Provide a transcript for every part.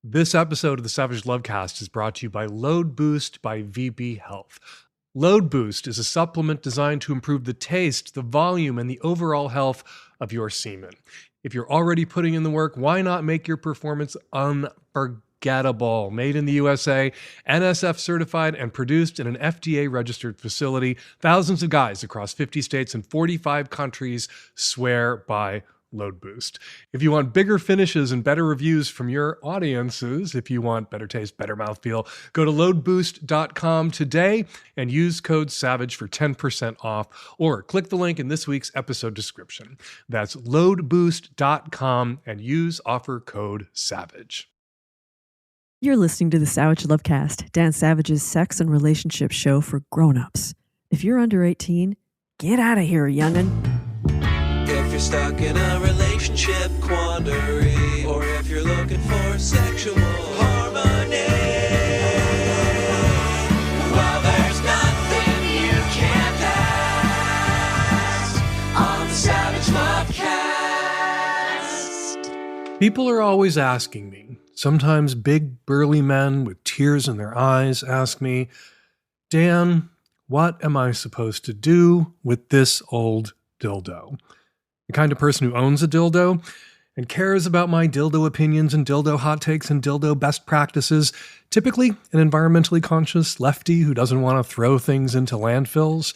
This episode of the Savage Lovecast is brought to you by Load Boost by VB Health. Load Boost is a supplement designed to improve the taste, the volume, and the overall health of your semen. If you're already putting in the work, why not make your performance unforgettable? Made in the USA, NSF certified, and produced in an FDA-registered facility, thousands of guys across 50 states and 45 countries swear by Load Boost. If you want bigger finishes and better reviews from your audiences, if you want better taste, better mouthfeel, go to loadboost.com today and use code SAVAGE for 10% off, or click the link in this week's episode description. That's loadboost.com and use offer code SAVAGE. You're listening to the Savage Lovecast, Dan Savage's sex and relationship show for grown-ups. If you're under 18, get out of here, youngin'. If you're stuck in a relationship quandary, or if you're looking for sexual harmony, well, there's nothing you can't ask on the Savage Lovecast. People are always asking me, sometimes big burly men with tears in their eyes ask me, Dan, what am I supposed to do with this old dildo? The kind of person who owns a dildo and cares about my dildo opinions and dildo hot takes and dildo best practices, typically an environmentally conscious lefty who doesn't want to throw things into landfills.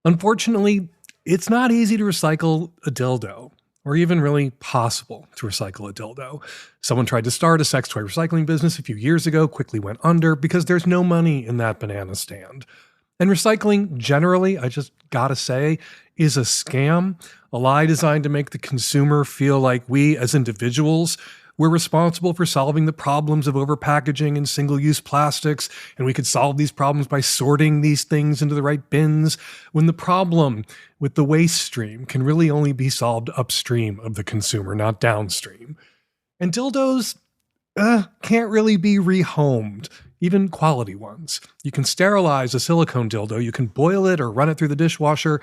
Unfortunately, it's not easy to recycle a dildo, or even really possible to recycle a dildo. Someone tried to start a sex toy recycling business a few years ago, quickly went under because there's no money in that banana stand. And recycling, generally, I just gotta say, is a scam, a lie designed to make the consumer feel like we, as individuals, we're responsible for solving the problems of overpackaging and single-use plastics, and we could solve these problems by sorting these things into the right bins, when the problem with the waste stream can really only be solved upstream of the consumer, not downstream. And dildos can't really be rehomed, even quality ones. You can sterilize a silicone dildo, you can boil it or run it through the dishwasher,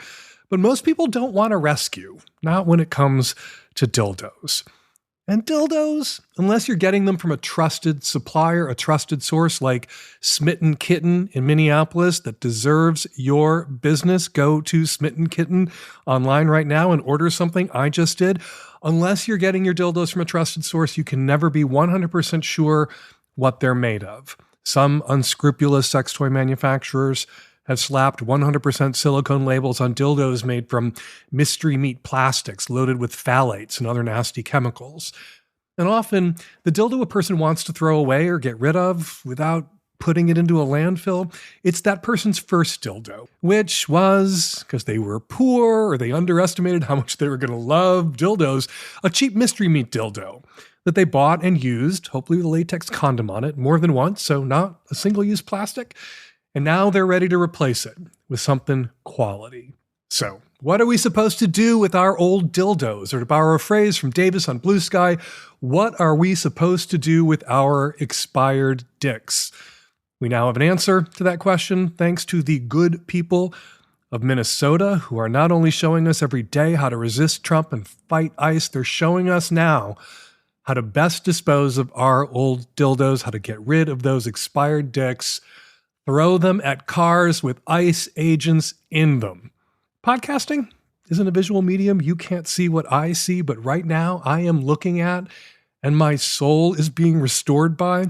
but most people don't want to rescue, not when it comes to dildos. And dildos, unless you're getting them from a trusted supplier, a trusted source like Smitten Kitten in Minneapolis that deserves your business, go to Smitten Kitten online right now and order something. I just did. Unless you're getting your dildos from a trusted source, you can never be 100% sure what they're made of. Some unscrupulous sex toy manufacturers have slapped 100% silicone labels on dildos made from mystery meat plastics loaded with phthalates and other nasty chemicals. And often, the dildo a person wants to throw away or get rid of without putting it into a landfill, it's that person's first dildo, which was, because they were poor or they underestimated how much they were going to love dildos, a cheap mystery meat dildo that they bought and used, hopefully with a latex condom on it, more than once, so not a single-use plastic. And now they're ready to replace it with something quality. So, what are we supposed to do with our old dildos? Or to borrow a phrase from Davis on Blue Sky, what are we supposed to do with our expired dicks? We now have an answer to that question thanks to the good people of Minnesota, who are not only showing us every day how to resist Trump and fight ICE, they're showing us now how to best dispose of our old dildos, how to get rid of those expired dicks, throw them at cars with ICE agents in them. Podcasting isn't a visual medium. You can't see what I see, but right now I am looking at, and my soul is being restored by,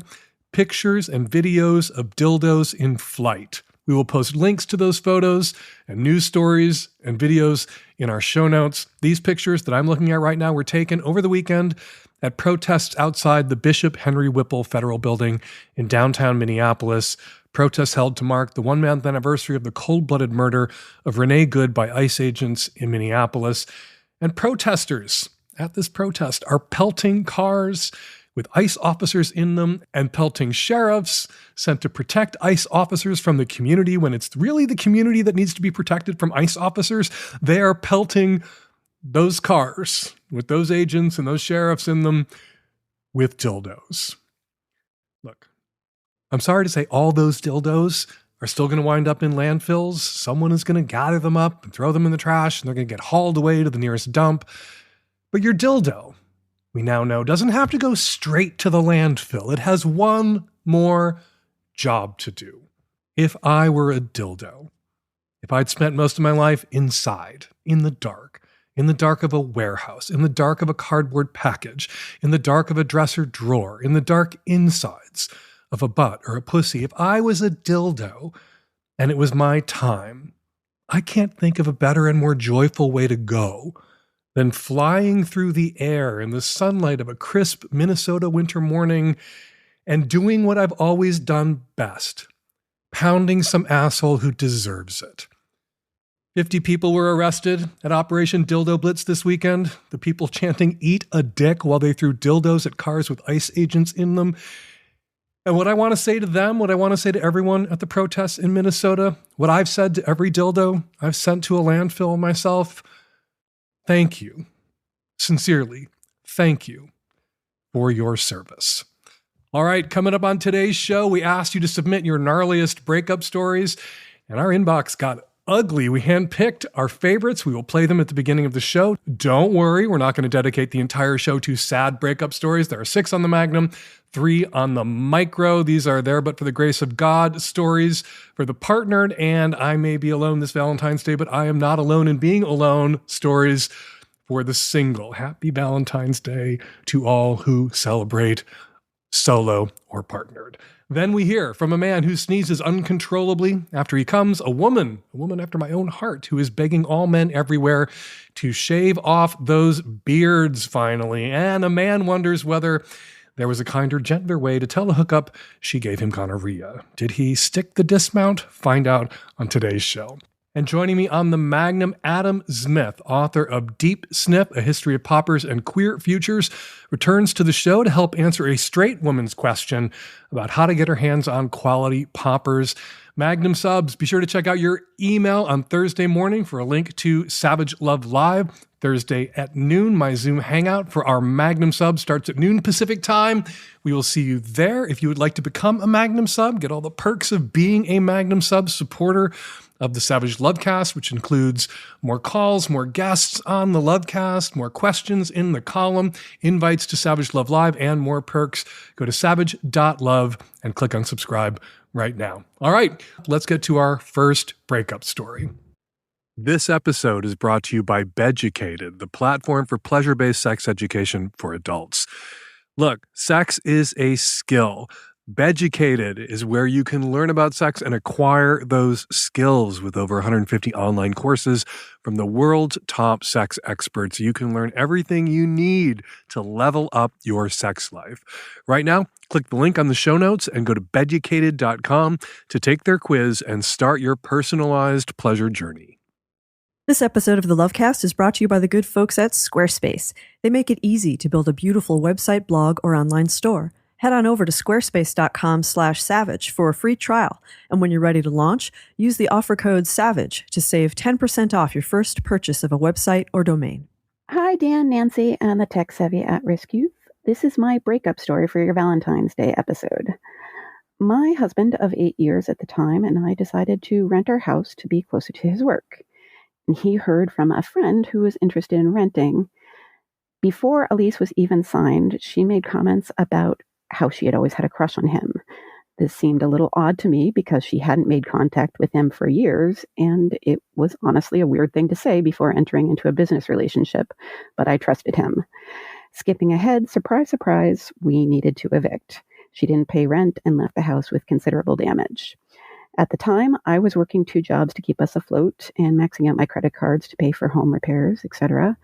pictures and videos of dildos in flight. We will post links to those photos and news stories and videos in our show notes. These pictures that I'm looking at right now were taken over the weekend at protests outside the Bishop Henry Whipple Federal Building in downtown Minneapolis. Protests held to mark the one-month anniversary of the cold-blooded murder of Renee Good by ICE agents in Minneapolis. And protesters at this protest are pelting cars with ICE officers in them and pelting sheriffs sent to protect ICE officers from the community when it's really the community that needs to be protected from ICE officers. They are pelting those cars with those agents and those sheriffs in them with dildos. Look, I'm sorry to say all those dildos are still going to wind up in landfills. Someone is going to gather them up and throw them in the trash, and they're going to get hauled away to the nearest dump. But your dildo, we now know, doesn't have to go straight to the landfill. It has one more job to do. If I were a dildo, if I'd spent most of my life inside, in the dark of a warehouse, in the dark of a cardboard package, in the dark of a dresser drawer, in the dark insides of a butt or a pussy, if I was a dildo and it was my time, I can't think of a better and more joyful way to go than flying through the air in the sunlight of a crisp Minnesota winter morning and doing what I've always done best, pounding some asshole who deserves it. 50 people were arrested at Operation Dildo Blitz this weekend. The people chanting, "Eat a dick," while they threw dildos at cars with ICE agents in them. And what I want to say to them, what I want to say to everyone at the protests in Minnesota, what I've said to every dildo I've sent to a landfill myself, thank you. Sincerely, thank you for your service. All right, coming up on today's show, we asked you to submit your gnarliest breakup stories, and our inbox got ugly. We handpicked our favorites. We will play them at the beginning of the show. Don't worry, we're not going to dedicate the entire show to sad breakup stories. There are 6 on the Magnum, 3 on the Micro. These are there, but for the grace of God, stories for the partnered, and I may be alone this Valentine's Day, but I am not alone in being alone, stories for the single. Happy Valentine's Day to all who celebrate solo or partnered. Then we hear from a man who sneezes uncontrollably after he comes, a woman after my own heart, who is begging all men everywhere to shave off those beards finally. And a man wonders whether there was a kinder, gentler way to tell a hookup she gave him gonorrhea. Did he stick the dismount? Find out on today's show. And joining me on the Magnum, Adam Zmith, author of Deep Sniff, A History of Poppers and Queer Futures, returns to the show to help answer a straight woman's question about how to get her hands on quality poppers. Magnum subs, be sure to check out your email on Thursday morning for a link to Savage Love Live. Thursday at noon, my Zoom hangout for our Magnum sub starts at noon Pacific time. We will see you there. If you would like to become a Magnum sub, get all the perks of being a Magnum sub supporter of the Savage Lovecast, which includes more calls, more guests on the Lovecast, more questions in the column, invites to Savage Love Live, and more perks. Go to savage.love and click on subscribe right now. All right, let's get to our first breakup story. This episode is brought to you by Beducated, the platform for pleasure-based sex education for adults. Look, sex is a skill. Beducated is where you can learn about sex and acquire those skills with over 150 online courses from the world's top sex experts. You can learn everything you need to level up your sex life. Right now, click the link on the show notes and go to beducated.com to take their quiz and start your personalized pleasure journey. This episode of the Lovecast is brought to you by the good folks at Squarespace. They make it easy to build a beautiful website, blog, or online store. Head on over to squarespace.com/savage for a free trial. And when you're ready to launch, use the offer code SAVAGE to save 10% off your first purchase of a website or domain. Hi, Dan, Nancy, and the tech-savvy at-risk youth. This is my breakup story for your Valentine's Day episode. My husband of 8 years at the time and I decided to rent our house to be closer to his work. And he heard from a friend who was interested in renting. Before a lease was even signed, she made comments about how she had always had a crush on him. This seemed a little odd to me because she hadn't made contact with him for years, and it was honestly a weird thing to say before entering into a business relationship, but I trusted him. Skipping ahead, surprise, surprise, we needed to evict. She didn't pay rent and left the house with considerable damage. At the time, I was working 2 jobs to keep us afloat and maxing out my credit cards to pay for home repairs, etc.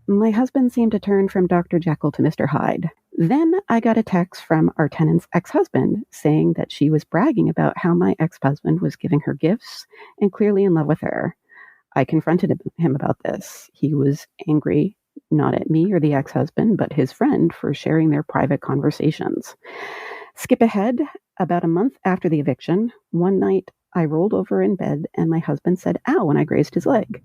My husband seemed to turn from Dr. Jekyll to Mr. Hyde. Then I got a text from our tenant's ex-husband saying that she was bragging about how my ex-husband was giving her gifts and clearly in love with her. I confronted him about this. He was angry, not at me or the ex-husband, but his friend for sharing their private conversations. Skip ahead, about a month after the eviction, one night I rolled over in bed and my husband said, "Ow," when I grazed his leg.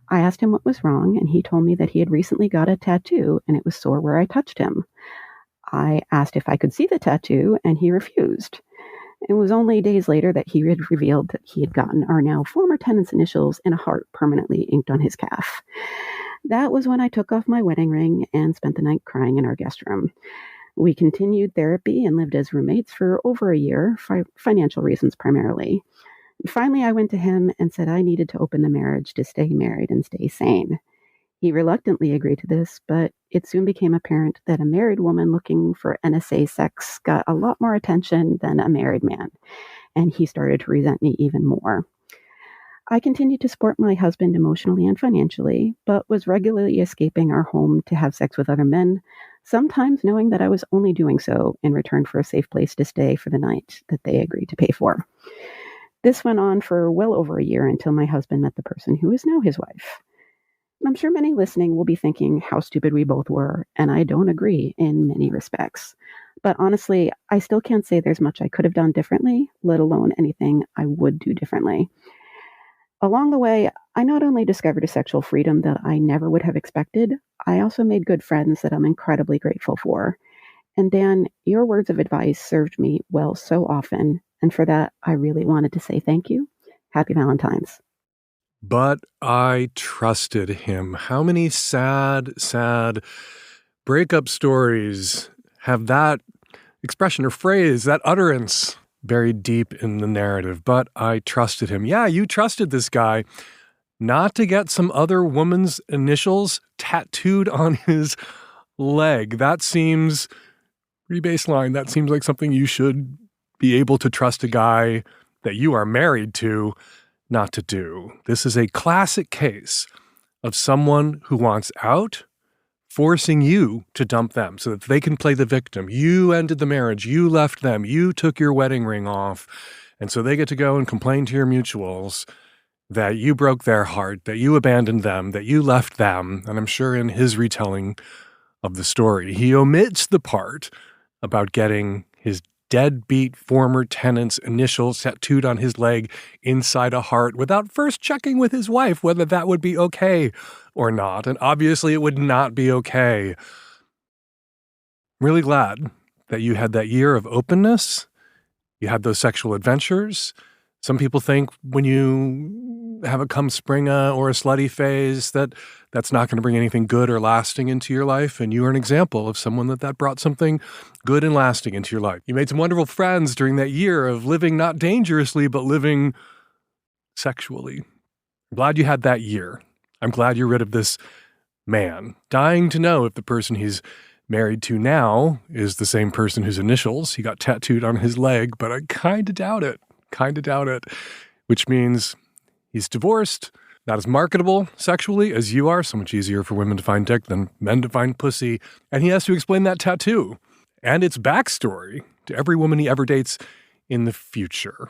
I asked him what was wrong and he told me that he had recently got a tattoo and it was sore where I touched him. I asked if I could see the tattoo and he refused. It was only days later that he had revealed that he had gotten our now former tenant's initials in a heart permanently inked on his calf. That was when I took off my wedding ring and spent the night crying in our guest room. We continued therapy and lived as roommates for over a year, for financial reasons primarily. Finally, I went to him and said I needed to open the marriage to stay married and stay sane. He reluctantly agreed to this, but it soon became apparent that a married woman looking for NSA sex got a lot more attention than a married man, and he started to resent me even more. I continued to support my husband emotionally and financially, but was regularly escaping our home to have sex with other men, sometimes knowing that I was only doing so in return for a safe place to stay for the night that they agreed to pay for. This went on for well over a year until my husband met the person who is now his wife. I'm sure many listening will be thinking how stupid we both were, and I don't agree in many respects. But honestly, I still can't say there's much I could have done differently, let alone anything I would do differently. Along the way, I not only discovered a sexual freedom that I never would have expected, I also made good friends that I'm incredibly grateful for. And Dan, your words of advice served me well so often, and for that, I really wanted to say thank you. Happy Valentine's. But I trusted him. How many sad breakup stories have that expression or phrase, that utterance buried deep in the narrative? But I trusted him. Yeah, you trusted this guy not to get some other woman's initials tattooed on his leg. That seems pretty baseline. That seems like something you should be able to trust a guy that you are married to not to do. This is a classic case of someone who wants out, forcing you to dump them so that they can play the victim. You ended the marriage. You left them. You took your wedding ring off. And so they get to go and complain to your mutuals that you broke their heart, that you abandoned them, that you left them. And I'm sure in his retelling of the story, he omits the part about getting his deadbeat former tenant's initials tattooed on his leg inside a heart without first checking with his wife whether that would be okay or not. And obviously it would not be okay. I'm really glad that you had that year of openness. You had those sexual adventures. Some people think when you have a come springa or a slutty phase that's not going to bring anything good or lasting into your life. And you are an example of someone that brought something good and lasting into your life. You made some wonderful friends during that year of living not dangerously, but living sexually. I'm glad you had that year. I'm glad you're rid of this man. Dying to know if the person he's married to now is the same person whose initials he got tattooed on his leg, but I kind of doubt it. Which means he's divorced, not as marketable sexually as you are. So much easier for women to find dick than men to find pussy. And he has to explain that tattoo and its backstory to every woman he ever dates in the future.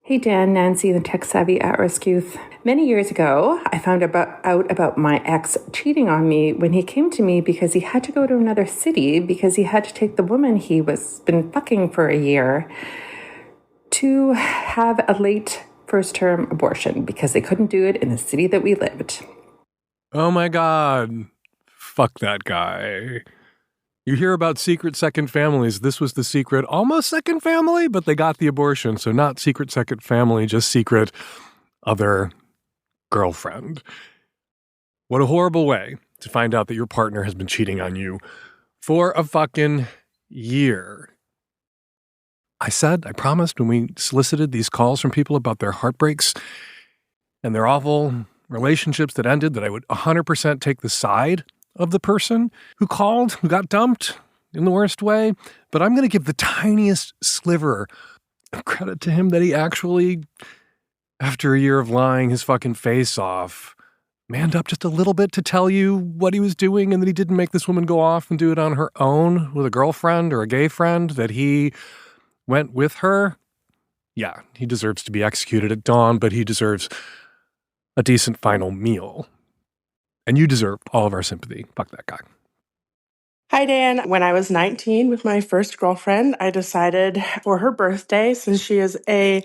Hey Dan, Nancy, the tech-savvy at-risk youth. Many years ago, I found out about my ex cheating on me when he came to me because he had to go to another city because he had to take the woman he was been fucking for a year to have a late first-term abortion because they couldn't do it in the city that we lived. Oh my God. Fuck that guy. You hear about secret second families. This was the secret almost second family, but they got the abortion. So not secret second family, just secret other girlfriend. What a horrible way to find out that your partner has been cheating on you for a fucking year. I promised when we solicited these calls from people about their heartbreaks and their awful relationships that ended that I would 100% take the side of the person who called, who got dumped in the worst way. But I'm going to give the tiniest sliver of credit to him that he actually, after a year of lying his fucking face off, manned up just a little bit to tell you what he was doing and that he didn't make this woman go off and do it on her own with a girlfriend or a gay friend, that he went with her. Yeah, he deserves to be executed at dawn, but he deserves a decent final meal. And you deserve all of our sympathy. Fuck that guy. Hi, Dan. When I was 19 with my first girlfriend, I decided for her birthday, since she is a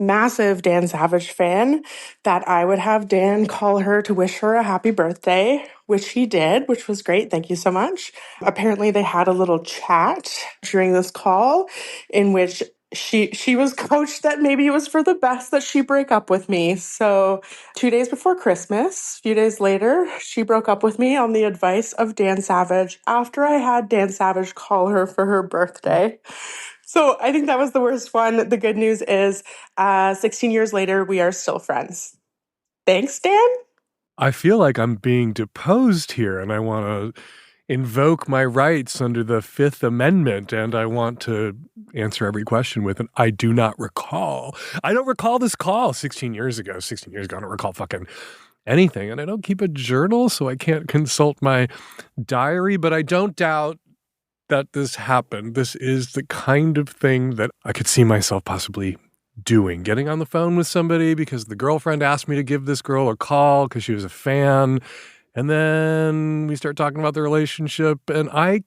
massive Dan Savage fan, that I would have Dan call her to wish her a happy birthday, which he did, which was great. Thank you so much. Apparently, they had a little chat during this call in which she was coached that maybe it was for the best that she break up with me. So 2 days before Christmas, a few days later, she broke up with me on the advice of Dan Savage after I had Dan Savage call her for her birthday. So I think that was the worst one. The good news is 16 years later, we are still friends. Thanks, Dan. I feel like I'm being deposed here, and I want to invoke my rights under the Fifth Amendment, and I want to answer every question with an I do not recall. I don't recall this call 16 years ago. 16 years ago, I don't recall fucking anything, and I don't keep a journal, so I can't consult my diary, but I don't doubt that this happened. This is the kind of thing that I could see myself possibly doing, getting on the phone with somebody because the girlfriend asked me to give this girl a call because she was a fan. And then we start talking about the relationship, and I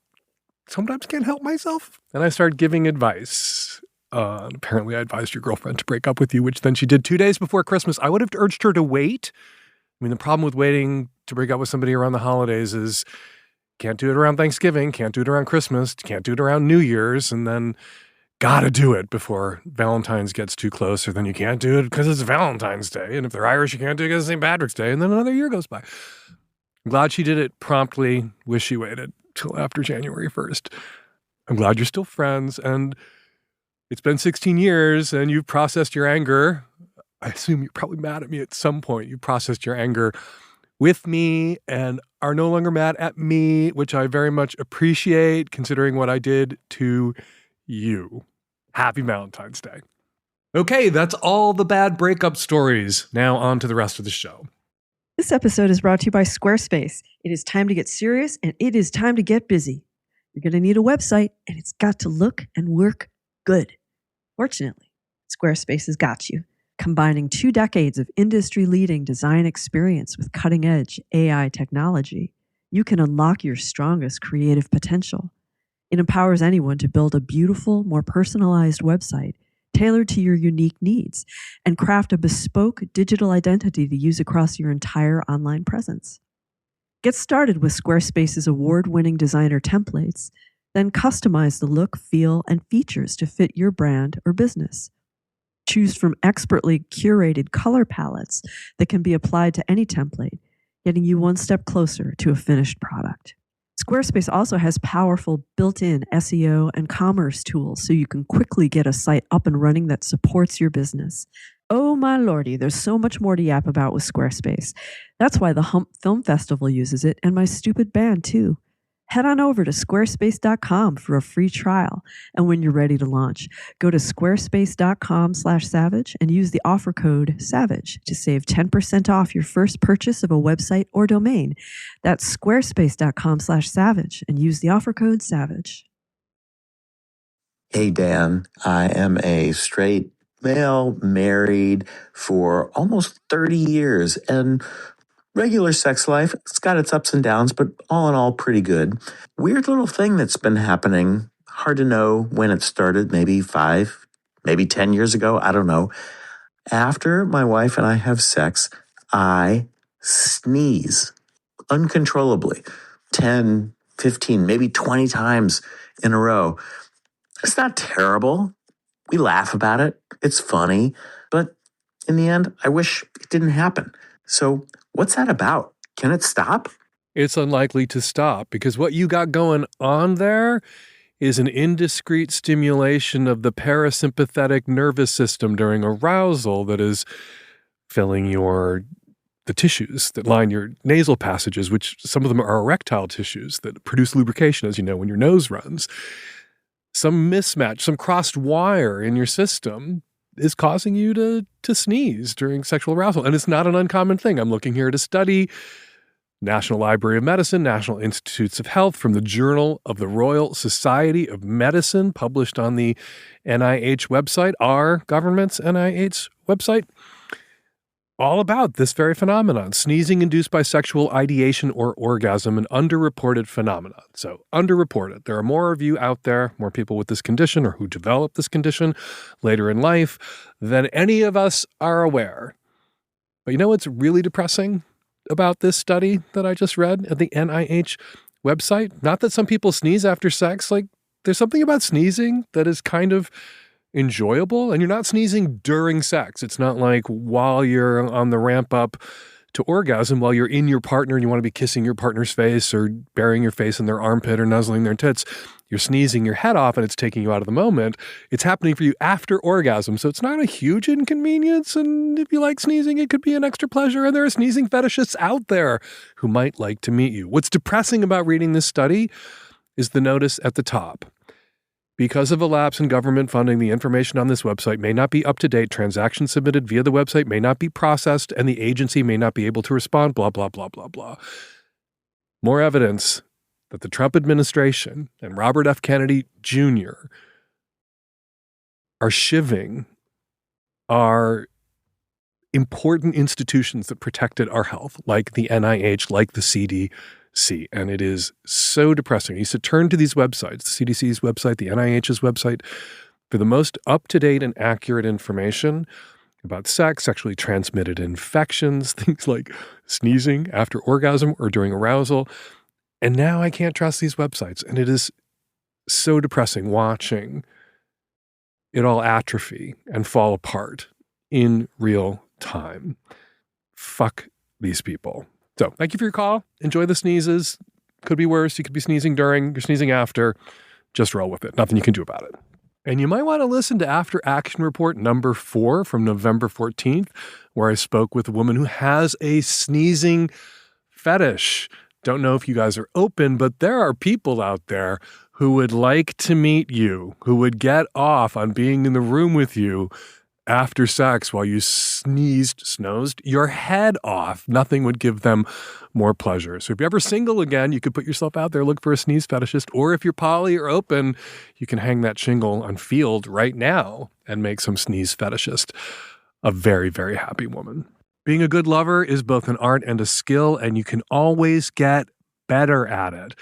sometimes can't help myself. And I start giving advice. Apparently I advised your girlfriend to break up with you, which then she did 2 days before Christmas. I would have urged her to wait. I mean, the problem with waiting to break up with somebody around the holidays is can't do it around Thanksgiving, can't do it around Christmas, can't do it around New Year's, and then gotta do it before Valentine's gets too close, or then you can't do it because it's Valentine's Day. And if they're Irish, you can't do it because it's St. Patrick's Day. And then another year goes by. I'm glad she did it promptly. Wish she waited till after January 1st. I'm glad you're still friends. And it's been 16 years and you've processed your anger. I assume you're probably mad at me at some point. You processed your anger with me and are no longer mad at me, which I very much appreciate considering what I did to you. Happy Valentine's Day. Okay, that's all the bad breakup stories. Now on to the rest of the show. This episode is brought to you by Squarespace. It is time to get serious and it is time to get busy. You're going to need a website and it's got to look and work good. Fortunately, Squarespace has got you. Combining 2 decades of industry-leading design experience with cutting-edge AI technology, you can unlock your strongest creative potential. It empowers anyone to build a beautiful, more personalized website tailored to your unique needs and craft a bespoke digital identity to use across your entire online presence. Get started with Squarespace's award-winning designer templates, then customize the look, feel, and features to fit your brand or business. Choose from expertly curated color palettes that can be applied to any template, getting you one step closer to a finished product. Squarespace also has powerful built-in SEO and commerce tools so you can quickly get a site up and running that supports your business. Oh my lordy, there's so much more to yap about with Squarespace. That's why the Hump Film Festival uses it and my stupid band too. Head on over to squarespace.com for a free trial. And when you're ready to launch, go to squarespace.com/savage and use the offer code SAVAGE to save 10% off your first purchase of a website or domain. That's squarespace.com/savage and use the offer code SAVAGE. Hey, Dan, I am a straight male, married for almost 30 years, and regular sex life, it's got its ups and downs, but all in all, pretty good. Weird little thing that's been happening. Hard to know when it started, maybe 5, maybe 10 years ago. I don't know. After my wife and I have sex, I sneeze uncontrollably 10, 15, maybe 20 times in a row. It's not terrible. We laugh about it. It's funny. But in the end, I wish it didn't happen. So what's that about? Can it stop? It's unlikely to stop because what you got going on there is an indiscrete stimulation of the parasympathetic nervous system during arousal that is filling the tissues that line your nasal passages, which some of them are erectile tissues that produce lubrication, as you know, when your nose runs. Some mismatch, some crossed wire in your system is causing you to sneeze during sexual arousal. And it's not an uncommon thing. I'm looking here at a study, National Library of Medicine, National Institutes of Health, from the Journal of the Royal Society of Medicine, published on the NIH website, our government's NIH website, all about this very phenomenon, sneezing induced by sexual ideation or orgasm, an underreported phenomenon. So underreported. There are more of you out there, more people with this condition or who develop this condition later in life than any of us are aware. But you know what's really depressing about this study that I just read at the NIH website? Not that some people sneeze after sex. Like, there's something about sneezing that is kind of enjoyable, and you're not sneezing during sex. It's not like while you're on the ramp up to orgasm, while you're in your partner and you want to be kissing your partner's face or burying your face in their armpit or nuzzling their tits. You're sneezing your head off and it's taking you out of the moment. It's happening for you after orgasm. So it's not a huge inconvenience. And if you like sneezing, it could be an extra pleasure. And there are sneezing fetishists out there who might like to meet you. What's depressing about reading this study is the notice at the top. Because of a lapse in government funding, the information on this website may not be up to date. Transactions submitted via the website may not be processed, and the agency may not be able to respond, blah, blah, blah, blah, blah. More evidence that the Trump administration and Robert F. Kennedy Jr. are shivving our important institutions that protected our health, like the NIH, like the CDC. And it is so depressing. I used to turn to these websites, the CDC's website, the NIH's website, for the most up-to-date and accurate information about sex, sexually transmitted infections, things like sneezing after orgasm or during arousal. And now I can't trust these websites. And it is so depressing watching it all atrophy and fall apart in real time. Fuck these people. So thank you for your call. Enjoy the sneezes. Could be worse. You could be sneezing during, you're sneezing after. Just roll with it. Nothing you can do about it. And you might want to listen to After Action Report number 4 from November 14th, where I spoke with a woman who has a sneezing fetish. Don't know if you guys are open, but there are people out there who would like to meet you, who would get off on being in the room with you after sex while you snoozed your head off. Nothing would give them more pleasure. So if you're ever single again, you could put yourself out there, look for a sneeze fetishist. Or if you're poly or open, you can hang that shingle on Field right now and make some sneeze fetishist a very, very happy woman. Being a good lover is both an art and a skill, and you can always get better at it.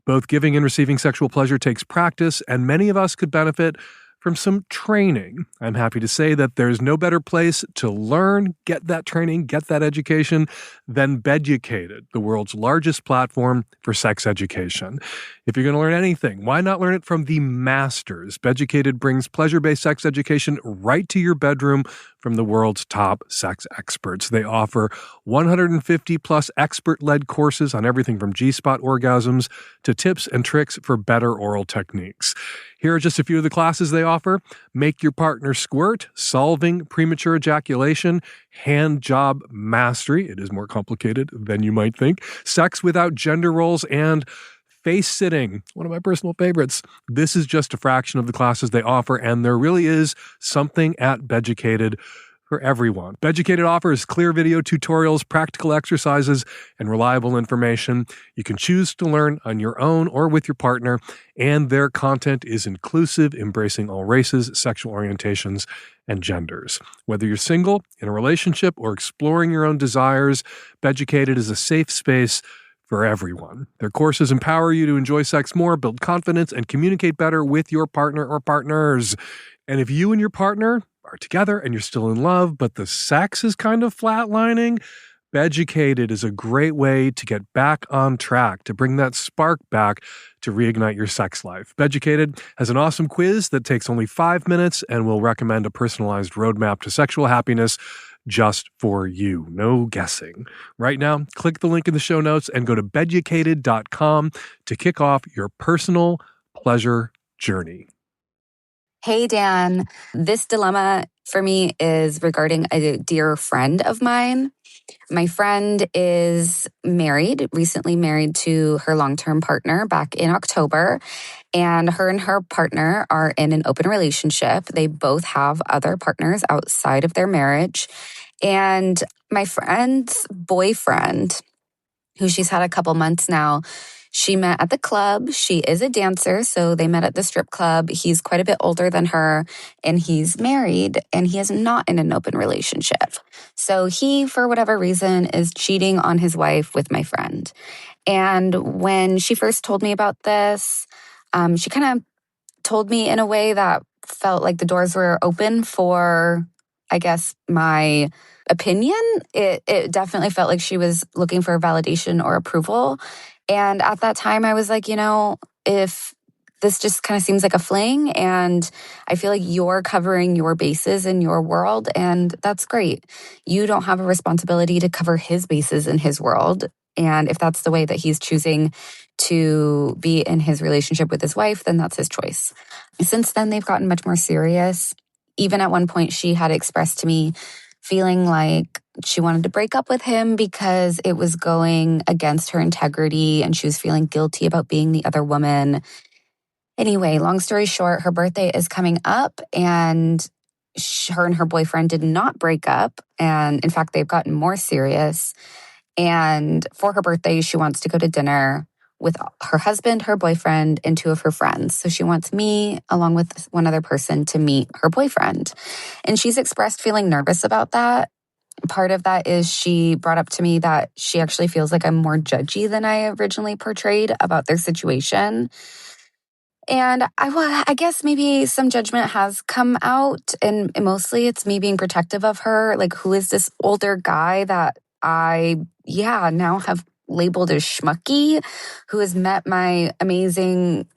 Both giving and receiving sexual pleasure takes practice, and many of us could benefit from some training. I'm happy to say that there's no better place to learn, get that training, get that education than Beducated, the world's largest platform for sex education. If you're going to learn anything, why not learn it from the masters? Beducated brings pleasure-based sex education right to your bedroom from the world's top sex experts. They offer 150-plus expert-led courses on everything from G-spot orgasms to tips and tricks for better oral techniques. Here are just a few of the classes they offer. Make Your Partner Squirt, Solving Premature Ejaculation, Hand Job Mastery. It is more complicated than you might think. Sex Without Gender Roles, and Face Sitting, one of my personal favorites. This is just a fraction of the classes they offer, and there really is something at Beducated for everyone. Beducated offers clear video tutorials, practical exercises, and reliable information. You can choose to learn on your own or with your partner, and their content is inclusive, embracing all races, sexual orientations, and genders. Whether you're single, in a relationship, or exploring your own desires, Beducated is a safe space for everyone. Their courses empower you to enjoy sex more, build confidence, and communicate better with your partner or partners. And if you and your partner are together and you're still in love, but the sex is kind of flatlining, Beducated is a great way to get back on track, to bring that spark back, to reignite your sex life. Beducated has an awesome quiz that takes only 5 minutes and will recommend a personalized roadmap to sexual happiness just for you. No guessing. Right now, click the link in the show notes and go to beducated.com to kick off your personal pleasure journey. Hey, Dan. This dilemma for me is regarding a dear friend of mine. My friend is married, recently married to her long-term partner back in October, and her partner are in an open relationship. They both have other partners outside of their marriage. And my friend's boyfriend, who she's had a couple months now, she met at the club. She is a dancer, so they met at the strip club. He's quite a bit older than her, and he's married, and he is not in an open relationship. So he, for whatever reason, is cheating on his wife with my friend. And when she first told me about this, she kind of told me in a way that felt like the doors were open for, I guess, my opinion. It definitely felt like she was looking for validation or approval. And at that time, I was like, if this just kind of seems like a fling, and I feel like you're covering your bases in your world, and that's great. You don't have a responsibility to cover his bases in his world. And if that's the way that he's choosing to be in his relationship with his wife, then that's his choice. Since then, they've gotten much more serious. Even at one point, she had expressed to me feeling like she wanted to break up with him because it was going against her integrity and she was feeling guilty about being the other woman. Anyway, long story short, her birthday is coming up and her and her boyfriend did not break up. And in fact, they've gotten more serious. And for her birthday, she wants to go to dinner with her husband, her boyfriend, and 2 of her friends. So she wants me, along with one other person, to meet her boyfriend. And she's expressed feeling nervous about that. Part of that is she brought up to me that she actually feels like I'm more judgy than I originally portrayed about their situation. And I guess maybe some judgment has come out, and mostly it's me being protective of her. Like, who is this older guy that I now have labeled as schmucky, who has met my amazing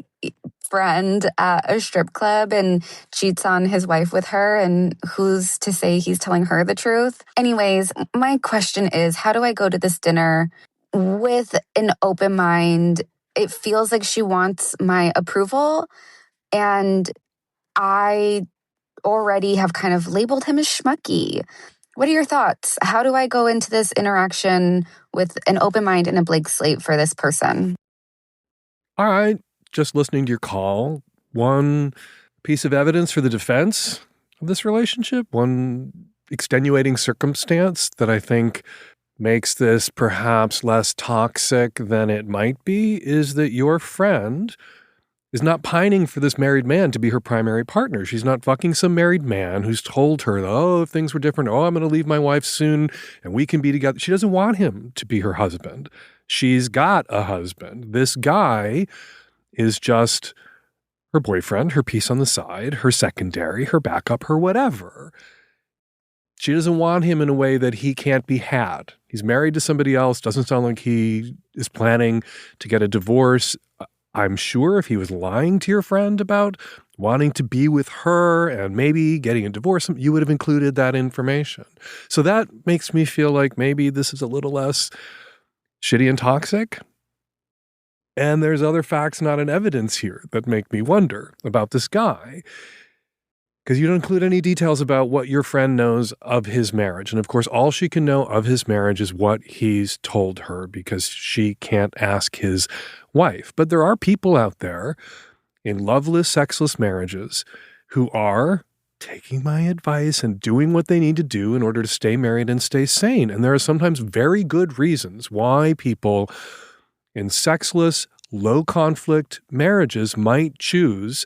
friend at a strip club and cheats on his wife with her, and who's to say he's telling her the truth? Anyways, my question is, how do I go to this dinner with an open mind? It feels like she wants my approval, and I already have kind of labeled him as schmucky. What are your thoughts? How do I go into this interaction with an open mind and a blank slate for this person? All right, just listening to your call, one piece of evidence for the defense of this relationship, one extenuating circumstance that I think makes this perhaps less toxic than it might be, is that your friend is not pining for this married man to be her primary partner. She's not fucking some married man who's told her, oh, if things were different, I'm going to leave my wife soon and we can be together. She doesn't want him to be her husband. She's got a husband. This guy is just her boyfriend, her piece on the side, her secondary, her backup, her whatever. She doesn't want him in a way that he can't be had. He's married to somebody else. Doesn't sound like he is planning to get a divorce. I'm sure if he was lying to your friend about wanting to be with her and maybe getting a divorce, you would have included that information. So that makes me feel like maybe this is a little less shitty and toxic. And there's other facts not in evidence here that make me wonder about this guy. Because you don't include any details about what your friend knows of his marriage. And of course, all she can know of his marriage is what he's told her, because she can't ask his wife. But there are people out there in loveless, sexless marriages who are taking my advice and doing what they need to do in order to stay married and stay sane. And there are sometimes very good reasons why people in sexless, low-conflict marriages might choose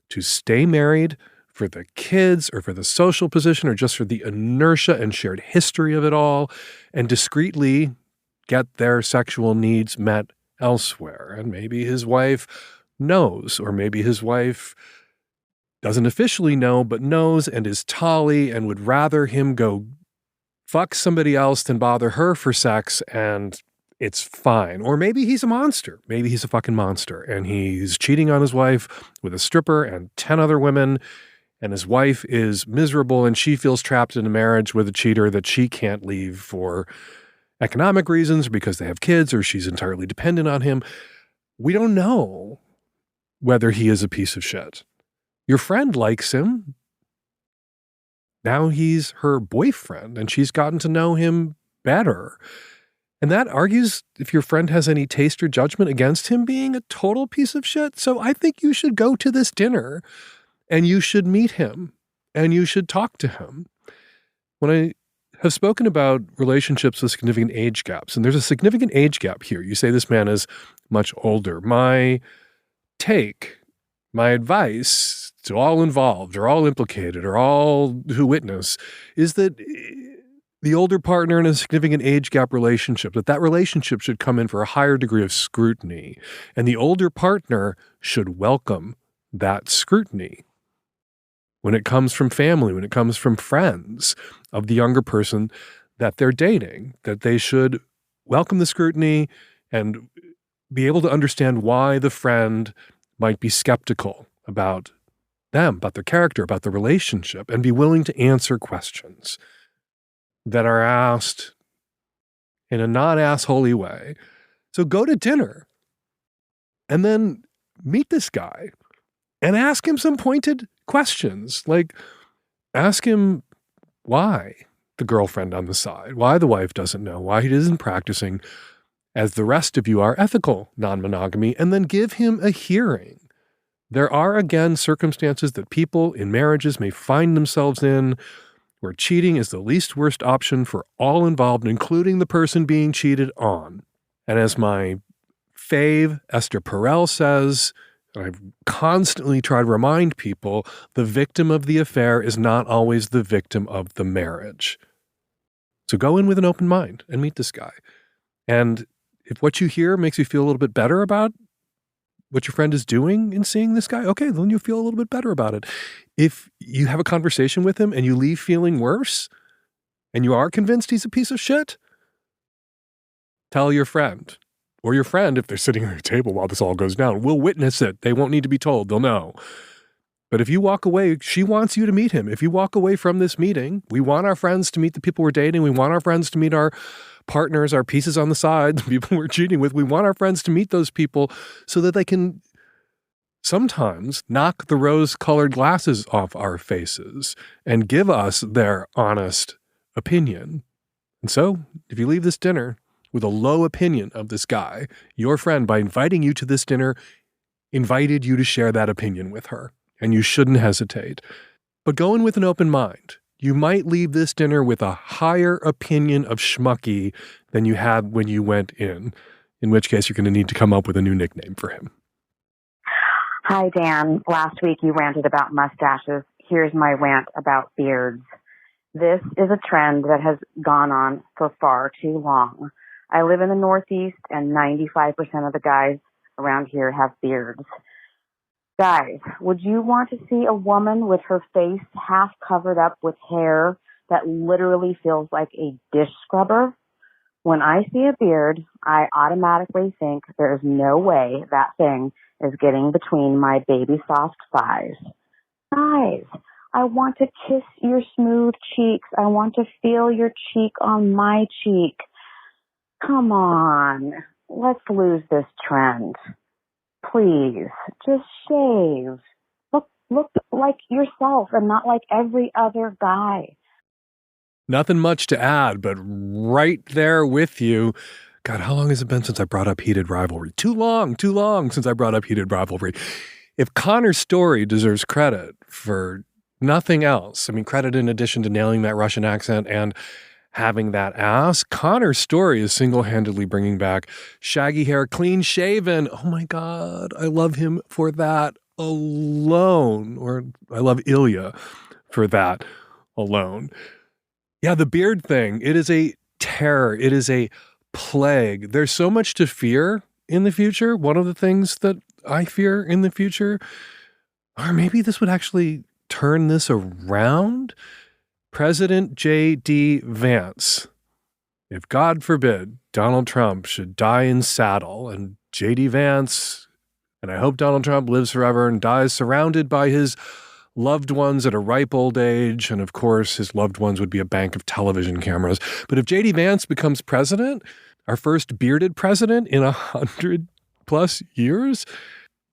to stay married for the kids or for the social position or just for the inertia and shared history of it all, and discreetly get their sexual needs met elsewhere. And maybe his wife knows, or maybe his wife doesn't officially know, but knows and is tolly and would rather him go fuck somebody else than bother her for sex, and it's fine. Or maybe he's a monster. Maybe he's a fucking monster, and he's cheating on his wife with a stripper and 10 other women, and his wife is miserable and she feels trapped in a marriage with a cheater that she can't leave for economic reasons, or because they have kids, or she's entirely dependent on him. We don't know whether he is a piece of shit. Your friend likes him. Now he's her boyfriend, and she's gotten to know him better. And that argues if your friend has any taste or judgment against him being a total piece of shit. So I think you should go to this dinner and you should meet him and you should talk to him. When I have spoken about relationships with significant age gaps, and there's a significant age gap here. You say this man is much older. My take, my advice to all involved or all implicated or all who witness is that the older partner in a significant age gap relationship, that relationship should come in for a higher degree of scrutiny. And the older partner should welcome that scrutiny. When it comes from family, when it comes from friends of the younger person that they're dating, that they should welcome the scrutiny and be able to understand why the friend might be skeptical about them, about their character, about the relationship, and be willing to answer questions that are asked in a non-assholey way. So go to dinner and then meet this guy and ask him some pointed questions. Like, ask him why the girlfriend on the side, why the wife doesn't know, why he isn't practicing as the rest of you are ethical non-monogamy, and then give him a hearing. There are, again, circumstances that people in marriages may find themselves in where cheating is the least worst option for all involved, including the person being cheated on. And as my fave, Esther Perel, says, and I've constantly tried to remind people, the victim of the affair is not always the victim of the marriage. So go in with an open mind and meet this guy. And if what you hear makes you feel a little bit better about what your friend is doing in seeing this guy, okay, then you'll feel a little bit better about it. If you have a conversation with him and you leave feeling worse and you are convinced he's a piece of shit, tell your friend. Or your friend, if they're sitting at your table while this all goes down, will witness it. They won't need to be told. They'll know. But if you walk away, she wants you to meet him. If you walk away from this meeting, we want our friends to meet the people we're dating. We want our friends to meet our partners, our pieces on the side, the people we're cheating with. We want our friends to meet those people so that they can sometimes knock the rose-colored glasses off our faces and give us their honest opinion. And so, if you leave this dinner with a low opinion of this guy, your friend, by inviting you to this dinner, invited you to share that opinion with her. And you shouldn't hesitate. But go in with an open mind. You might leave this dinner with a higher opinion of Schmucky than you had when you went in which case you're going to need to come up with a new nickname for him. Hi, Dan. Last week you ranted about mustaches. Here's my rant about beards. This is a trend that has gone on for far too long. I live in the Northeast, and 95% of the guys around here have beards. Guys, would you want to see a woman with her face half covered up with hair that literally feels like a dish scrubber? When I see a beard, I automatically think there's no way that thing is getting between my baby soft thighs. Guys, I want to kiss your smooth cheeks. I want to feel your cheek on my cheek. Come on, let's lose this trend. Please, just shave. Look like yourself and not like every other guy. Nothing much to add, but right there with you. God, how long has it been since I brought up heated rivalry? Too long since I brought up heated rivalry. If Connor's story deserves credit for nothing else, I mean, credit in addition to nailing that Russian accent and having that ass, Connor's story is single-handedly bringing back shaggy hair, clean shaven. Oh my God, I love him for that alone. Or I love Ilya for that alone. Yeah, the beard thing, it is a terror. It is a plague. There's so much to fear in the future. One of the things that I fear in the future, or maybe this would actually turn this around. President J.D. Vance, if God forbid Donald Trump should die in saddle, and J.D. Vance, and I hope Donald Trump lives forever and dies surrounded by his loved ones at a ripe old age, and of course his loved ones would be a bank of television cameras. But if J.D. Vance becomes president, our first bearded president in 100+ years,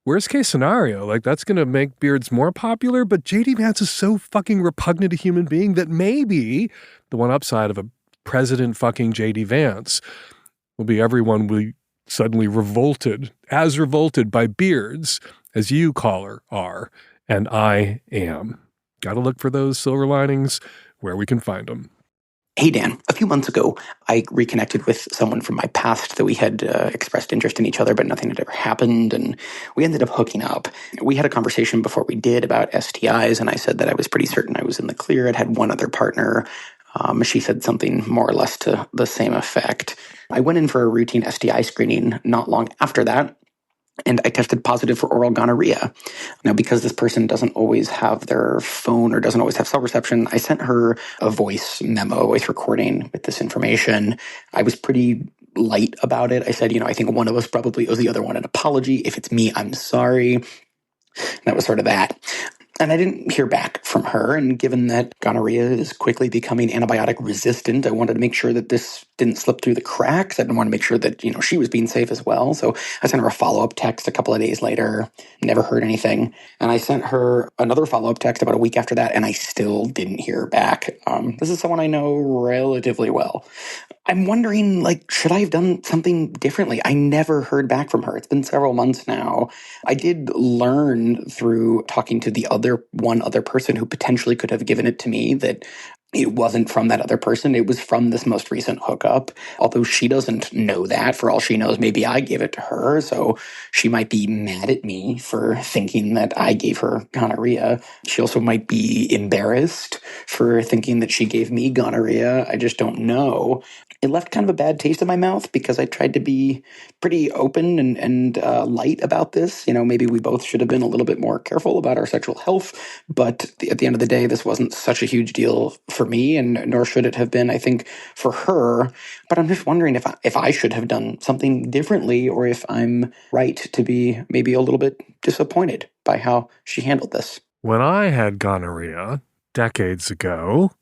worst case scenario, like that's going to make beards more popular, but J.D. Vance is so fucking repugnant a human being that maybe the one upside of a president fucking J.D. Vance will be everyone will be suddenly revolted by beards as you, caller, are, and I am. Got to look for those silver linings where we can find them. Hey, Dan. A few months ago, I reconnected with someone from my past that we had expressed interest in each other, but nothing had ever happened, and we ended up hooking up. We had a conversation before we did about STIs, and I said that I was pretty certain I was in the clear. I'd had one other partner. She said something more or less to the same effect. I went in for a routine STI screening not long after that, and I tested positive for oral gonorrhea. Now, because this person doesn't always have their phone or doesn't always have cell reception, I sent her a voice memo, a voice recording with this information. I was pretty light about it. I said, I think one of us probably owes the other one an apology. If it's me, I'm sorry. And that was sort of that. And I didn't hear back from her. And given that gonorrhea is quickly becoming antibiotic resistant, I wanted to make sure that this didn't slip through the cracks. I didn't want to make sure that, she was being safe as well. So I sent her a follow-up text a couple of days later, never heard anything. And I sent her another follow-up text about a week after that, and I still didn't hear back. This is someone I know relatively well. I'm wondering, should I have done something differently? I never heard back from her. It's been several months now. I did learn through talking to one other person who potentially could have given it to me that it wasn't from that other person. It was from this most recent hookup. Although she doesn't know that. For all she knows, maybe I gave it to her. So she might be mad at me for thinking that I gave her gonorrhea. She also might be embarrassed for thinking that she gave me gonorrhea. I just don't know. It left kind of a bad taste in my mouth because I tried to be pretty open and light about this. Maybe we both should have been a little bit more careful about our sexual health. But at the end of the day, this wasn't such a huge deal for me, and nor should it have been, I think, for her. But I'm just wondering if I should have done something differently, or if I'm right to be maybe a little bit disappointed by how she handled this. When I had gonorrhea decades ago,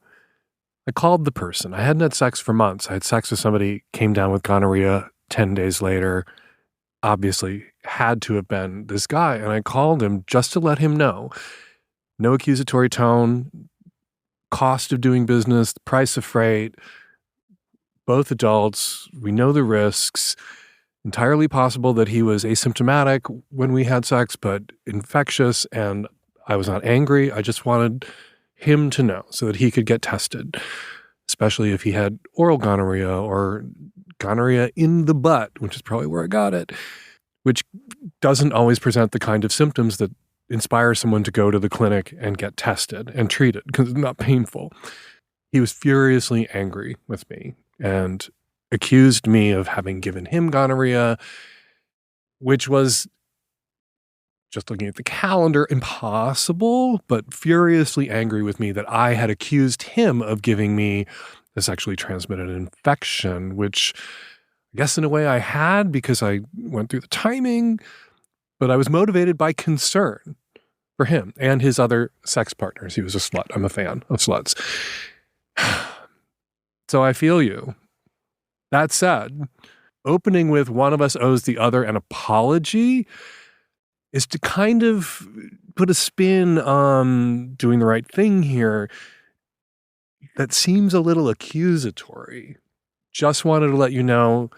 I called the person. I hadn't had sex for months. I had sex with somebody, came down with gonorrhea 10 days later. Obviously had to have been this guy. And I called him just to let him know. No accusatory tone, cost of doing business, price of freight, both adults. We know the risks. Entirely possible that he was asymptomatic when we had sex, but infectious. And I was not angry. I just wanted him to know so that he could get tested, especially if he had oral gonorrhea or gonorrhea in the butt, which is probably where I got it, which doesn't always present the kind of symptoms that inspire someone to go to the clinic and get tested and treated because it's not painful. He was furiously angry with me and accused me of having given him gonorrhea, which was, just looking at the calendar, impossible, but furiously angry with me that I had accused him of giving me a sexually transmitted infection, which I guess in a way I had because I went through the timing, but I was motivated by concern for him and his other sex partners. He was a slut. I'm a fan of sluts. So I feel you. That said, opening with one of us owes the other an apology is to kind of put a spin on doing the right thing here that seems a little accusatory. Just wanted to let you know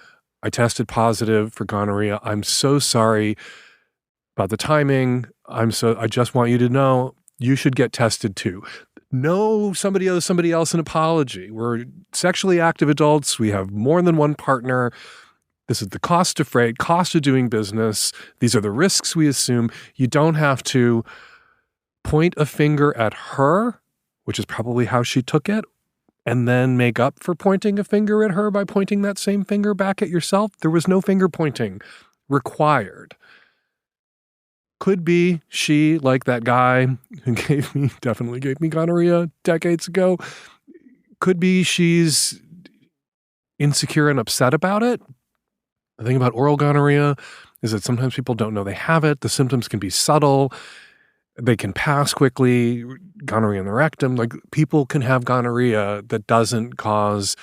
I tested positive for gonorrhea. I'm so sorry about the timing. I just want you to know you should get tested too. No, somebody owes somebody else an apology. We're sexually active adults. We have more than one partner. This is the cost of freight, cost of doing business. These are the risks we assume. You don't have to point a finger at her, which is probably how she took it, and then make up for pointing a finger at her by pointing that same finger back at yourself. There was no finger pointing required. Could be she, like that guy who definitely gave me gonorrhea decades ago. Could be she's insecure and upset about it. The thing about oral gonorrhea is that sometimes people don't know they have it. The symptoms can be subtle. They can pass quickly. Gonorrhea in the rectum. People can have gonorrhea that doesn't cause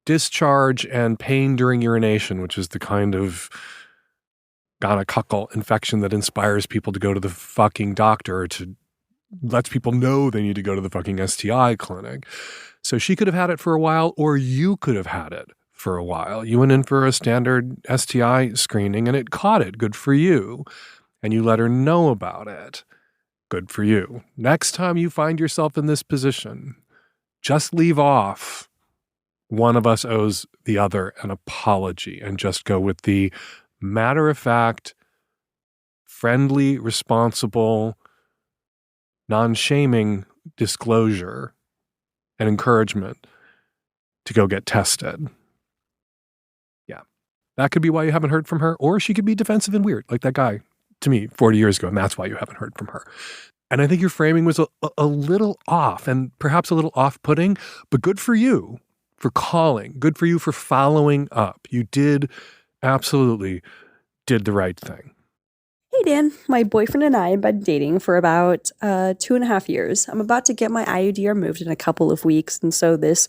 discharge and pain during urination, which is the kind of gonococcal infection that inspires people to go to the fucking doctor, to lets people know they need to go to the fucking STI clinic. So she could have had it for a while, or you could have had it for a while. You went in for a standard STI screening and it caught it. Good for you. And you let her know about it. Good for you. Next time you find yourself in this position, just leave off one of us owes the other an apology and just go with the matter-of-fact, friendly, responsible, non-shaming disclosure and encouragement to go get tested. Yeah. That could be why you haven't heard from her, or she could be defensive and weird, like that guy to me 40 years ago, and that's why you haven't heard from her. And I think your framing was a little off and perhaps a little off-putting, but good for you for calling. Good for you for following up. You absolutely did the right thing. Hey, Dan. My boyfriend and I have been dating for about 2.5 years. I'm about to get my IUD removed in a couple of weeks, and so this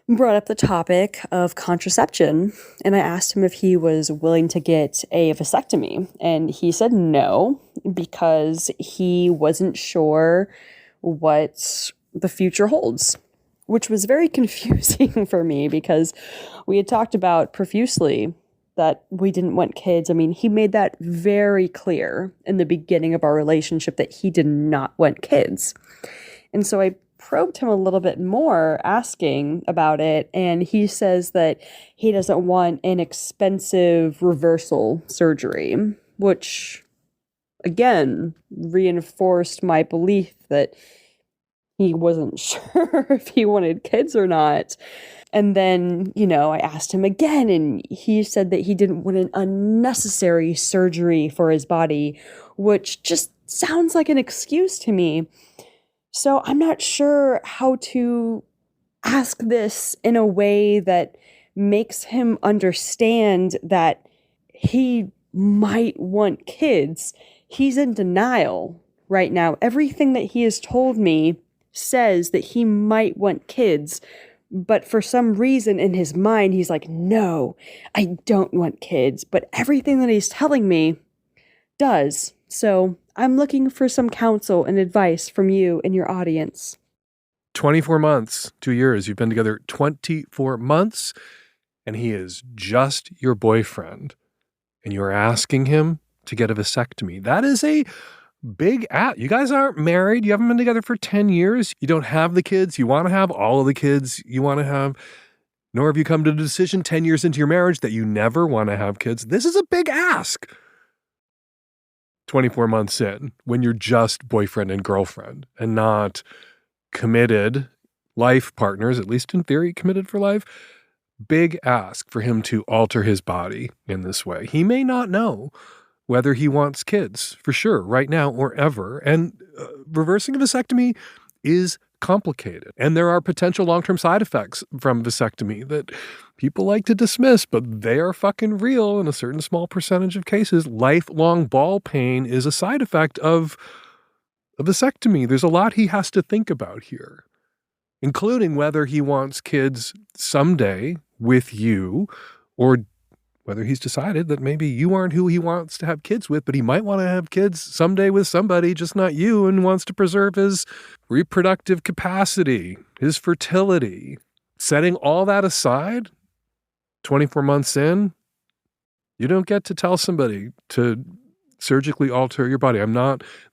brought up the topic of contraception, and I asked him if he was willing to get a vasectomy, and he said no, because he wasn't sure what the future holds, which was very confusing for me because we had talked about profusely that we didn't want kids. I mean, he made that very clear in the beginning of our relationship that he did not want kids. And so I probed him a little bit more, asking about it, and he says that he doesn't want an expensive reversal surgery, which, again, reinforced my belief that he wasn't sure if he wanted kids or not. And then, I asked him again, and he said that he didn't want an unnecessary surgery for his body, which just sounds like an excuse to me. So I'm not sure how to ask this in a way that makes him understand that he might want kids. He's in denial right now. Everything that he has told me says that he might want kids, but for some reason in his mind, he's like, no, I don't want kids. But everything that he's telling me does. So I'm looking for some counsel and advice from you and your audience. 24 months, 2 years. You've been together 24 months, and he is just your boyfriend. And you're asking him to get a vasectomy. That is a big you guys aren't married. You haven't been together for 10 years. You don't have the kids. You want to have all of the kids you want to have. Nor have you come to the decision 10 years into your marriage that you never want to have kids. This is a big ask. 24 months in, when you're just boyfriend and girlfriend and not committed life partners, at least in theory, committed for life. Big ask for him to alter his body in this way. He may not know whether he wants kids for sure right now or ever. And reversing a vasectomy is complicated. And there are potential long-term side effects from vasectomy that people like to dismiss, but they are fucking real in a certain small percentage of cases. Lifelong ball pain is a side effect of a vasectomy. There's a lot he has to think about here, including whether he wants kids someday with you, or whether he's decided that maybe you aren't who he wants to have kids with, but he might want to have kids someday with somebody, just not you, and wants to preserve his reproductive capacity, his fertility. Setting all that aside, 24 months in, you don't get to tell somebody to surgically alter your body.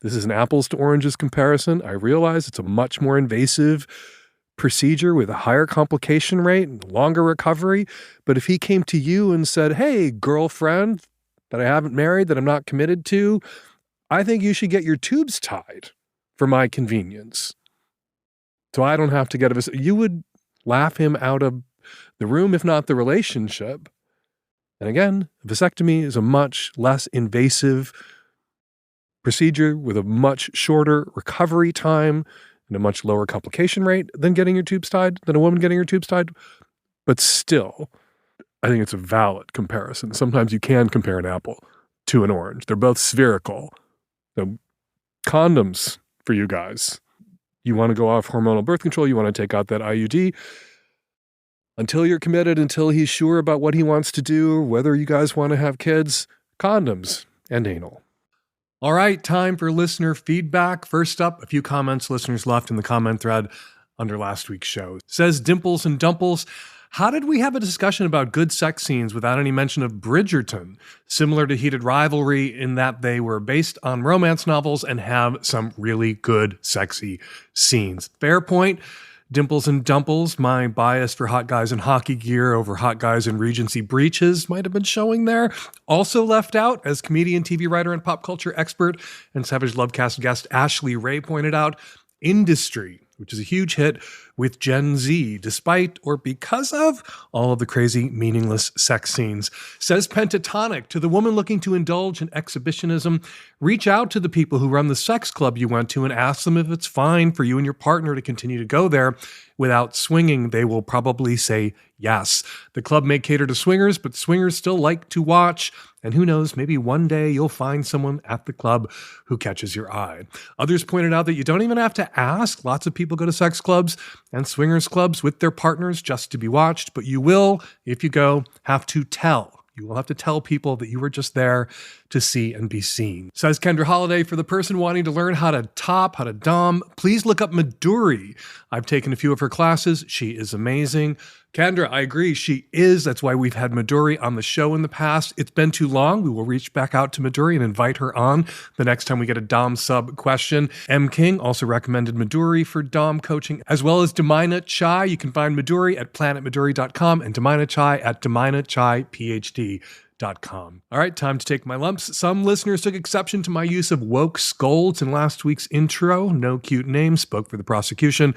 This is an apples to oranges comparison. I realize it's a much more invasive procedure with a higher complication rate and longer recovery. But if he came to you and said, hey, girlfriend that I haven't married, that I'm not committed to, I think you should get your tubes tied for my convenience, so I don't have to get you would laugh him out of the room, if not the relationship. And again, vasectomy is a much less invasive procedure with a much shorter recovery time and a much lower complication rate than getting your tubes tied, than a woman getting her tubes tied. But still, I think it's a valid comparison. Sometimes you can compare an apple to an orange. They're both spherical. So condoms for you guys. You want to go off hormonal birth control, you want to take out that IUD. Until you're committed, until he's sure about what he wants to do, whether you guys want to have kids, condoms and anal. All right, time for listener feedback. First up, a few comments listeners left in the comment thread under last week's show. Says Dimples and Dumples, how did we have a discussion about good sex scenes without any mention of Bridgerton? Similar to Heated Rivalry in that they were based on romance novels and have some really good sexy scenes. Fair point. Dimples and Dumples, my bias for hot guys in hockey gear over hot guys in Regency breeches might have been showing there. Also left out, as comedian, TV writer, and pop culture expert and Savage Lovecast guest Ashley Ray pointed out, industry which is a huge hit with Gen Z, despite or because of all of the crazy, meaningless sex scenes. Says Pentatonic, to the woman looking to indulge in exhibitionism, reach out to the people who run the sex club you went to and ask them if it's fine for you and your partner to continue to go there without swinging. They will probably say yes. The club may cater to swingers, but swingers still like to watch. And who knows, maybe one day you'll find someone at the club who catches your eye. Others pointed out that you don't even have to ask. Lots of people go to sex clubs and swingers clubs with their partners just to be watched, but you will, if you go, have to tell. You will have to tell people that you were just there to see and be seen. Says Kendra Holiday, for the person wanting to learn how to top, how to dom, please look up Midori. I've taken a few of her classes. She is amazing. Kendra, I agree. She is. That's why we've had Midori on the show in the past. It's been too long. We will reach back out to Midori and invite her on the next time we get a Dom sub question. M. King also recommended Midori for Dom coaching, as well as Demina Chai. You can find Midori at planetmidori.com and Demina Chai at DeminaChaiPhD.com. All right, time to take my lumps. Some listeners took exception to my use of woke scolds in last week's intro. No cute name, spoke for the prosecution.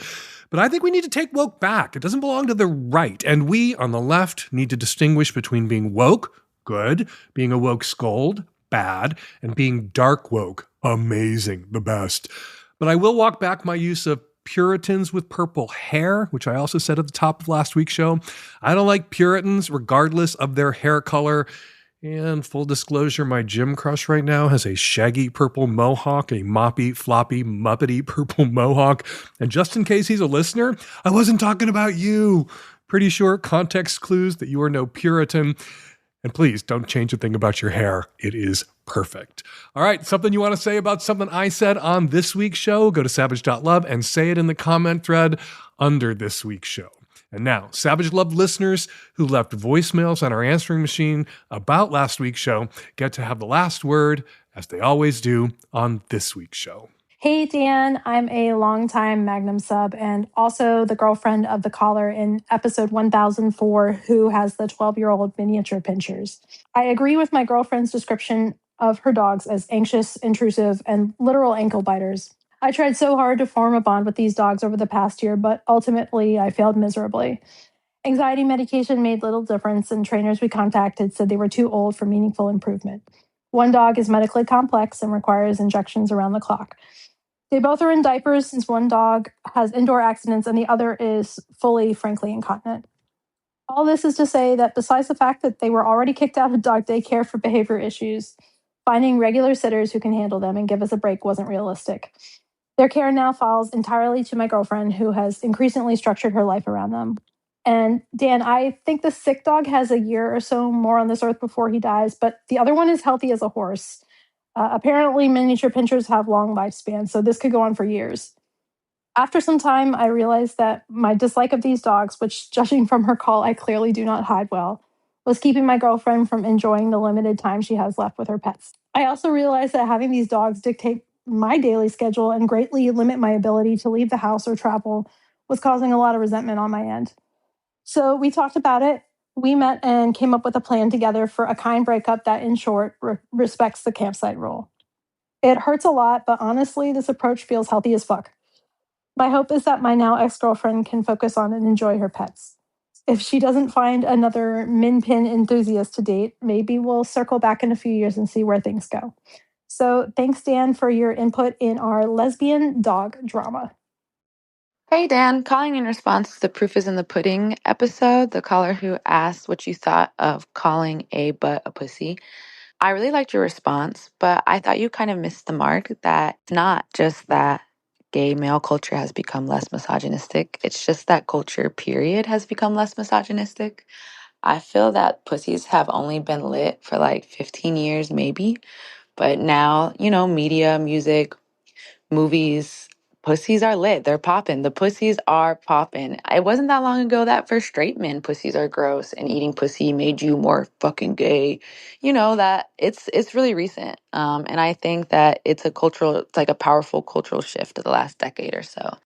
But I think we need to take woke back. It doesn't belong to the right. And we, on the left, need to distinguish between being woke, good, being a woke scold, bad, and being dark woke, amazing, the best. But I will walk back my use of Puritans with purple hair, which I also said at the top of last week's show. I don't like Puritans, regardless of their hair color. And full disclosure, my gym crush right now has a shaggy purple mohawk, a moppy, floppy, muppety purple mohawk. And just in case he's a listener, I wasn't talking about you. Pretty sure context clues that you are no Puritan. And please don't change a thing about your hair. It is perfect. All right, something you want to say about something I said on this week's show? Go to savage.love and say it in the comment thread under this week's show. And now, Savage Love listeners who left voicemails on our answering machine about last week's show get to have the last word, as they always do, on this week's show. Hey, Dan, I'm a longtime Magnum sub and also the girlfriend of the caller in episode 1004 who has the 12-year-old miniature pinchers. I agree with my girlfriend's description of her dogs as anxious, intrusive, and literal ankle biters. I tried so hard to form a bond with these dogs over the past year, but ultimately I failed miserably. Anxiety medication made little difference, and trainers we contacted said they were too old for meaningful improvement. One dog is medically complex and requires injections around the clock. They both are in diapers since one dog has indoor accidents and the other is fully, frankly, incontinent. All this is to say that besides the fact that they were already kicked out of dog daycare for behavior issues, finding regular sitters who can handle them and give us a break wasn't realistic. Their care now falls entirely to my girlfriend, who has increasingly structured her life around them. And Dan, I think the sick dog has a year or so more on this earth before he dies, but the other one is healthy as a horse. Apparently, miniature pinchers have long lifespans, so this could go on for years. After some time, I realized that my dislike of these dogs, which, judging from her call, I clearly do not hide well, was keeping my girlfriend from enjoying the limited time she has left with her pets. I also realized that having these dogs dictate my daily schedule and greatly limit my ability to leave the house or travel was causing a lot of resentment on my end. So we talked about it. We met and came up with a plan together for a kind breakup that, in short, respects the campsite rule. It hurts a lot, but honestly, this approach feels healthy as fuck. My hope is that my now ex-girlfriend can focus on and enjoy her pets. If she doesn't find another min pin enthusiast to date, maybe we'll circle back in a few years and see where things go. So thanks, Dan, for your input in our lesbian dog drama. Hey, Dan, calling in response to the Proof is in the Pudding episode, the caller who asked what you thought of calling a butt a pussy. I really liked your response, but I thought you kind of missed the mark that it's not just that gay male culture has become less misogynistic. It's just that culture, period, has become less misogynistic. I feel that pussies have only been lit for like 15 years, maybe. But now, media, music, movies, pussies are lit. They're popping. The pussies are popping. It wasn't that long ago that for straight men, pussies are gross and eating pussy made you more fucking gay. That it's really recent. And I think that it's like a powerful cultural shift of the last decade or so.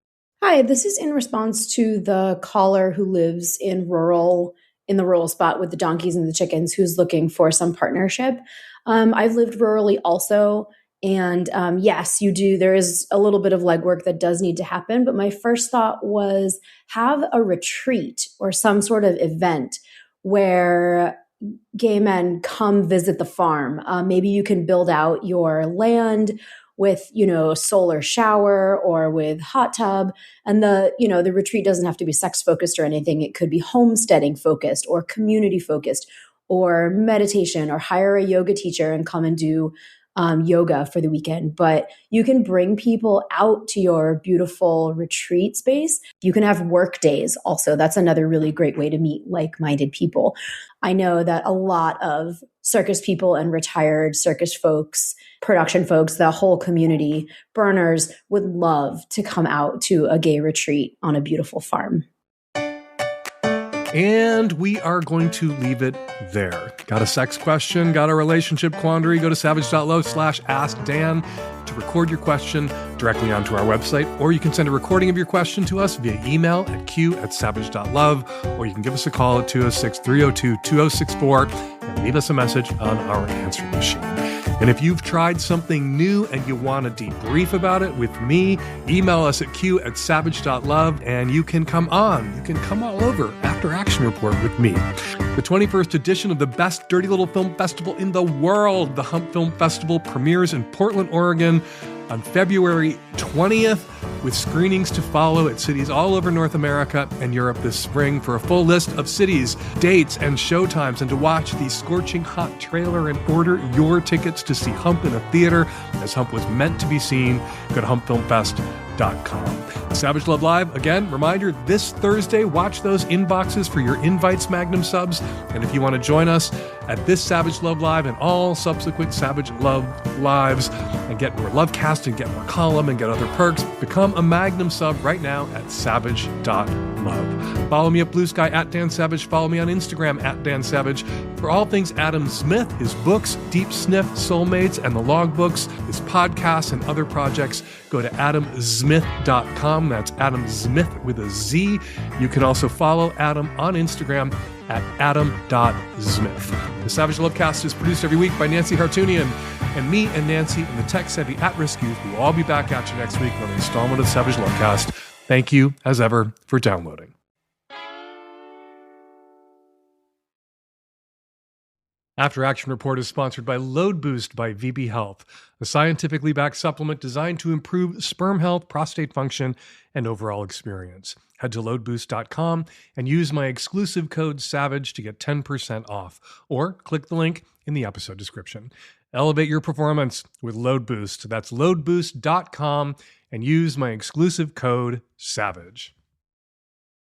Hi, this is in response to the caller who lives in the rural spot with the donkeys and the chickens who's looking for some partnership. I've lived rurally also, And yes, you do. There is a little bit of legwork that does need to happen. But my first thought was have a retreat or some sort of event where gay men come visit the farm. Maybe you can build out your land with, solar shower or with hot tub. And the retreat doesn't have to be sex focused or anything. It could be homesteading focused or community focused or meditation, or hire a yoga teacher and come and do yoga for the weekend. But you can bring people out to your beautiful retreat space. You can have work days also. That's another really great way to meet like-minded people. I know that a lot of circus people and retired circus folks, production folks, the whole community, burners would love to come out to a gay retreat on a beautiful farm. And we are going to leave it there. Got a sex question? Got a relationship quandary? Go to savage.love/askdan to record your question directly onto our website, or you can send a recording of your question to us via email at q@savage.love, or you can give us a call at 206-302-2064 and leave us a message on our answering machine. And if you've tried something new and you want to debrief about it with me, email us at q@savage.love and you can come on. You can come all over After Action Report with me. The 21st edition of the best dirty little film festival in the world, the Hump Film Festival, premieres in Portland, Oregon on February 20th, with screenings to follow at cities all over North America and Europe this spring. For a full list of cities, dates, and showtimes, and to watch the scorching hot trailer and order your tickets to see Hump in a theater as Hump was meant to be seen, go to humpfilmfest.com. Savage Love Live, again, reminder, this Thursday, watch those inboxes for your invites, Magnum subs. And if you want to join us at this Savage Love Live and all subsequent Savage Love Lives and get more Lovecast and get more column and get other perks, become a Magnum sub right now at savage.love. Follow me at Blue Sky at Dan Savage. Follow me on Instagram at Dan Savage. For all things Adam Zmith, his books, Deep Sniff, Soulmates, and the Logbooks, his podcasts and other projects, go to adamzmith.com. That's Adam Zmith with a Z. You can also follow Adam on Instagram at adam.zmith. The Savage Lovecast is produced every week by Nancy Hartunian, and me and Nancy and the tech-savvy at-risk youth will all be back at you next week on an installment of Savage Lovecast. Thank you, as ever, for downloading. After Action Report is sponsored by Load Boost by VB Health, a scientifically backed supplement designed to improve sperm health, prostate function, and overall experience. Head to loadboost.com and use my exclusive code SAVAGE to get 10% off, or click the link in the episode description. Elevate your performance with Load Boost. That's loadboost.com and use my exclusive code SAVAGE.